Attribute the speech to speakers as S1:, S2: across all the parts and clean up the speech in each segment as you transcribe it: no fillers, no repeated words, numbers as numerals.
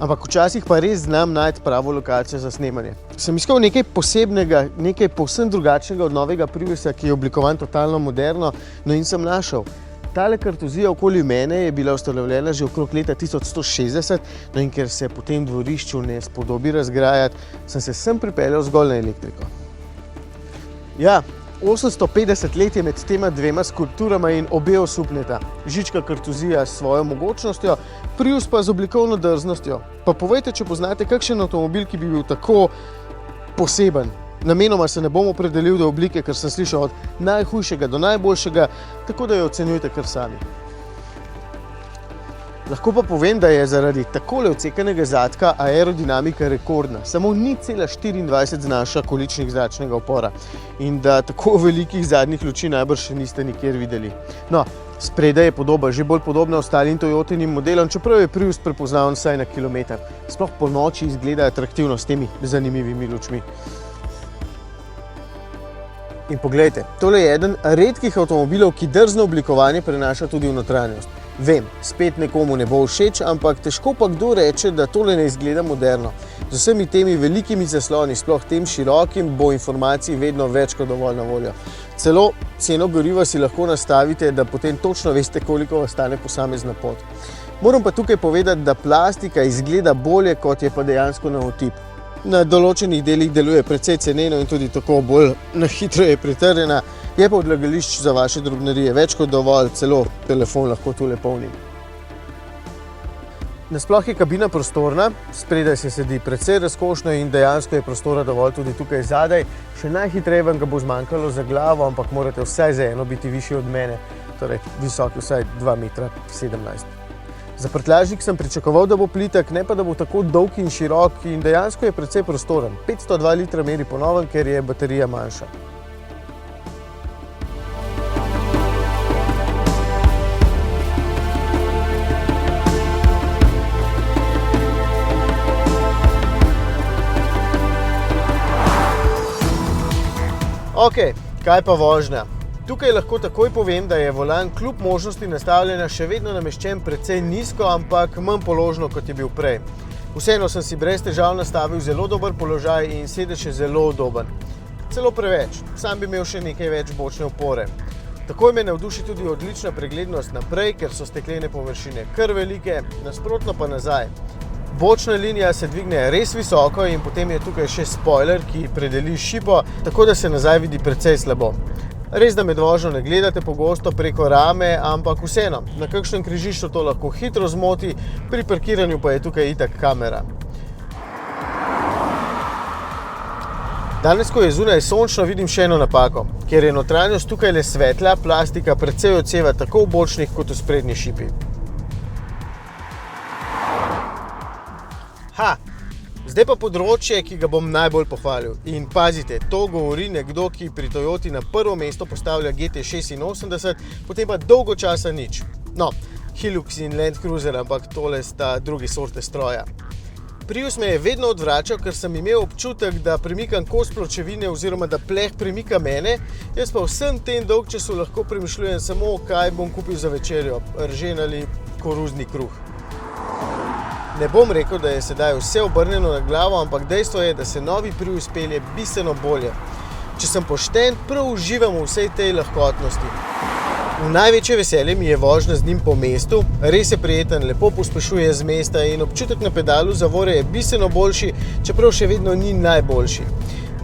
S1: Ampak včasih pa res znam najti pravo lokacijo za snemanje. Sem iskal nekaj posebnega, nekaj povsem drugačnega od novega Priusa, ki je oblikovan totalno moderno, no in sem našel. Tale kartuzija okoli mene je bila ustanovljena že okrog leta 1160, no in ker se po tem dvorišču ne spodobi razgrajati, sem se sem pripeljal zgolj na elektriko. Ja, 850 let je med tema dvema skulpturama in obe osupneta. Žička kartuzija s svojo mogočnostjo, Prius pa z oblikovno drznostjo. Pa povejte, če poznate kakšen avtomobil, ki bi bil tako poseben. Namenoma se ne bom opredelil do oblike, ker sem slišal od najhujšega do najboljšega, tako da jo ocenjujte kar sami. Lahko pa povem, da je zaradi takole odsekanega zadka aerodinamika rekordna. Samo 0,24 znaša količnik zračnega upora in da tako velikih zadnjih luči najbrž še niste nikjer videli. No, spredaj je podoba že bolj podobna ostalim Toyotinim modelom, čeprav je Prius prepoznaven vsaj na kilometer. Sploh po noči izgleda atraktivno s temi zanimivimi lučmi. In poglejte, tole je eden redkih avtomobilov, ki drzno oblikovanje prenaša tudi v notranjost. Vem, spet nekomu ne bo všeč, ampak težko pa kdo reče, da tole ne izgleda moderno. Z vsemi temi velikimi zasloni, sploh tem širokim, bo informacij vedno več kot dovolj na voljo. Celo ceno goriva si lahko nastavite, da potem točno veste, koliko vas stane posamezna pot. Moram pa tukaj povedati, da plastika izgleda bolje, kot je pa dejansko na otip. Na določenih delih deluje precej ceneno in tudi tako bolj na hitro je pritrjena. Je pa odlagališč za vaše drobnarije več kot dovolj, celo telefon lahko tule polnim. Nasploh je kabina prostorna, spredaj se sedi precej razkošno in dejansko je prostora dovolj tudi tukaj zadaj. Še najhitreje vam ga bo zmanjkalo za glavo, ampak morate vsaj za eno biti višji od mene, torej visoki vsaj 2,17 m. Za prtljažnik sem pričakoval, da bo plitek, ne pa da bo tako dolg in širok in dejansko je precej prostoren. 502 litra meri po novem, ker je baterija manjša. Ok, kaj pa vožnja? Tukaj lahko takoj povem, da je volan kljub možnosti nastavljanja še vedno nameščen precej nizko, ampak manj položno, kot je bil prej. Vseeno sem si brez težav nastavil zelo dober položaj in sedež je zelo udoben. Celo preveč, sam bi imel še nekaj več bočne opore. Takoj me navduši tudi odlična preglednost naprej, ker so steklene površine kar velike, nasprotno pa nazaj. Bočna linija se dvigne res visoko in potem je tukaj še spoiler, ki predeli šipo, tako da se nazaj vidi precej slabo. Res, da med vožnjo ne gledate pogosto preko rame, ampak vseeno, na kakšnem križišču to lahko hitro zmoti, pri parkiranju pa je tukaj itak kamera. Danes, ko je zunaj sončno, vidim še eno napako. Ker je notranjost tukaj le svetla, plastika precej odseva tako v bočnih kot v sprednji šipi. Zdaj pa področje, ki ga bom najbolj pohvalil. In pazite, to govori nekdo, ki pri Toyoti na prvo mesto postavlja GT86, potem pa dolgo časa nič. No, Hilux in Land Cruiser, ampak tole sta drugi sorte stroja. Prius me je vedno odvračal, ker sem imel občutek, da premikam kos pločevine oziroma da pleh premika mene, jaz pa vsem tem dolgčasu lahko premišljujem samo, kaj bom kupil za večerjo, ržen ali koruzni kruh. Ne bom rekel, da je sedaj vse obrnjeno na glavo, ampak dejstvo je, da se novi Prius pelje bistveno bolje. Če sem pošten, prav uživam v vsej tej lahkotnosti. V največje veselje mi je vožnja z njim po mestu, res je prijeten, lepo pospešuje z mesta in občutek na pedalu zavore je bistveno boljši, čeprav še vedno ni najboljši.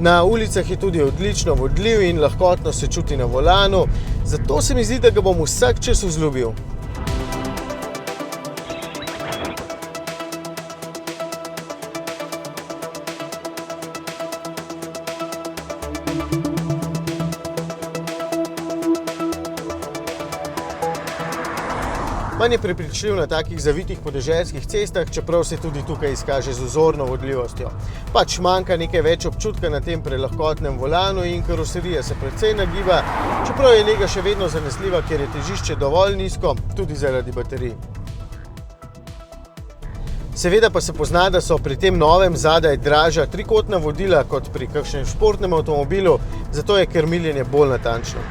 S1: Na ulicah je tudi odlično vodljiv in lahkotno se čuti na volanu, zato se mi zdi, da ga bom vsak čas vzljubil. Manj je prepričljiv na takih zavitih podeželskih cestah, čeprav se tudi tukaj izkaže z vzorno vodljivostjo. Pač manjka nekaj več občutka na tem prelahkotnem volanu in karoserija se precej nagiba, čeprav je lega še vedno zanesljiva, ker je težišče dovolj nizko, tudi zaradi baterij. Seveda pa se pozna, da so pri tem novem zadaj dražja trikotna vodila kot pri kakšnem športnem avtomobilu, zato je krmiljenje bolj natančno.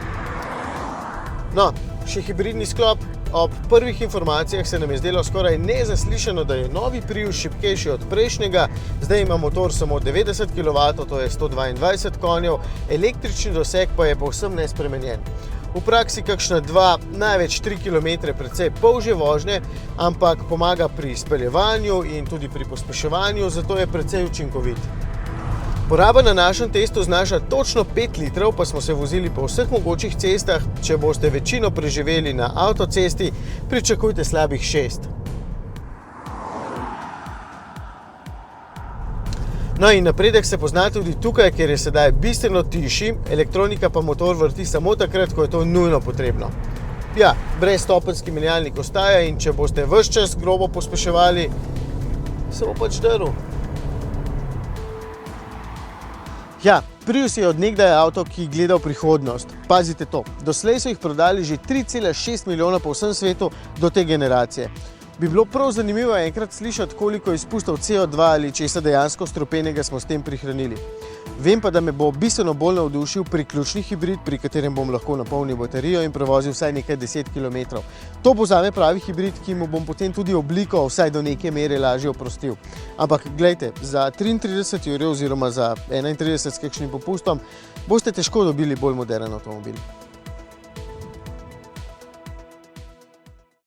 S1: No, še hibridni sklop. ob prvih informacijah se nam je zdelo skoraj nezaslišano, da je novi Prius šibkejši od prejšnjega. Zdaj ima motor samo 90 kW, to je 122 konjev, električni doseg pa je povsem nespremenjen. V praksi kakšna 2, največ 3 km precej polžje vožnje, ampak pomaga pri izpeljevanju in tudi pri pospeševanju, zato je precej učinkovit. Poraba na našem testu znaša točno 5 litrov, pa smo se vozili po vseh mogočih cestah. Če boste večino preživeli na avtocesti, pričakujte slabih 6. No in napredek se pozna tudi tukaj, ker je sedaj bistveno tišji, elektronika pa motor vrti samo takrat, ko je to nujno potrebno. Ja, brezstopenjski menjalnik ostaja in če boste ves čas grobo pospeševali, se bo pač drl. Ja, Prius je od nekdaj avto, ki gleda v prihodnost. Pazite to, doslej so jih prodali že 3,6 milijona po vsem svetu do te generacije. Bi bilo prav zanimivo enkrat slišati, koliko izpustov CO2 ali česa dejansko strupenega smo s tem prihranili. Vem pa, da me bo bistveno bolj navdušil priključni hibrid, pri katerem bom lahko napolnil baterijo in prevozil vsaj nekaj 10 km. To bo zame pravi hibrid, ki mu bom potem tudi obliko vsaj do neke mere lažje oprostil. Ampak glejte, za 33 € oziroma za 31 s kakšnim popustom boste težko dobili bolj moderen avtomobil.